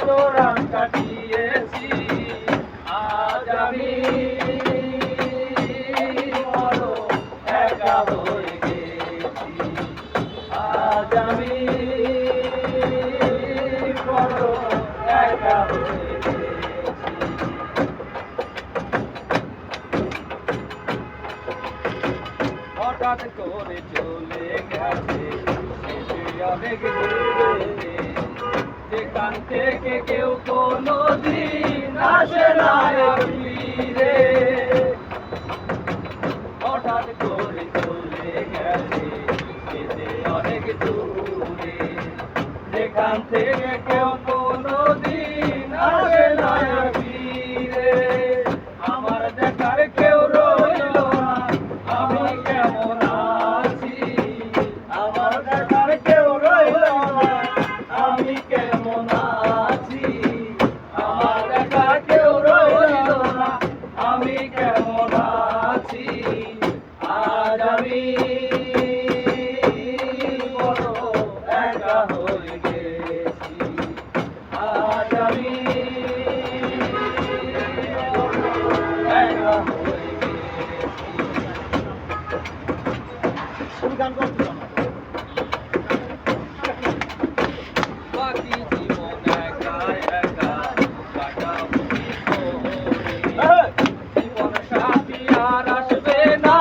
রাত কাটিয়েছি আজ আমি বড় একা হয়ে গেছি আজ আমি বড় একা হয়ে গেছি হঠাৎ করে চলে গেছে অনেক দূরে যেখান থেকে কেউ কোনোদিন আসে না ফিরে হঠাৎ করে চলে গেছে অনেক দূরে যেখান থেকে কেউ কোনোদিন আসে না ফিরে আমার দেখার কেউ রইল না আমি কেমন আছি আমার দেখার কেউ রইল না আমি কেমন আছি আমার দেখা কেউ রইল না আমি কেমন আছি আজ আমি বড় একা হয়ে গেছি আজ আমি বড় একা হয়ে গেছি গান করতে বাকি জীবন একা একা কাটাবো জীবন সাথী আর আসবে না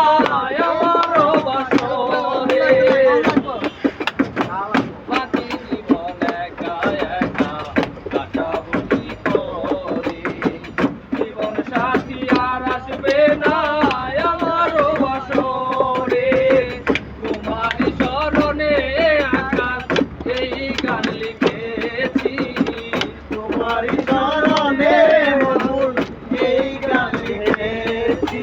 আমারও বাসরে বাকি জীবন একা একা কাটাবো কি করে জীবন সাথী আর আসবে না আমারও বাসরে তোমারই স্মরণে আকাশ এই গান লিখেছি তোমারই স্মরণে মধুর এই গান লিখেছি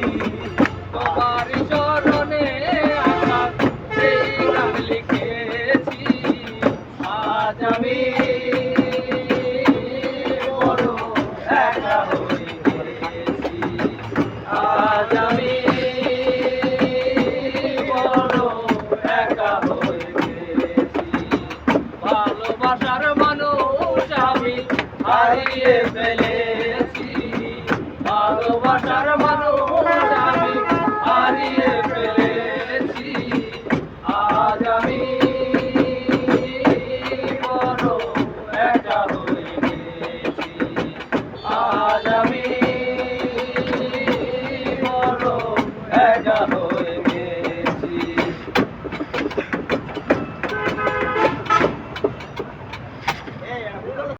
তোমারই স্মরণে আকাশ এই গান লিখেছি আজ আমি বড় একা হয়ে গেছি আজ আমি বড় একা হয়ে গেছি ভালোবাসার মানুষ আমি হারিয়ে ফেলেছি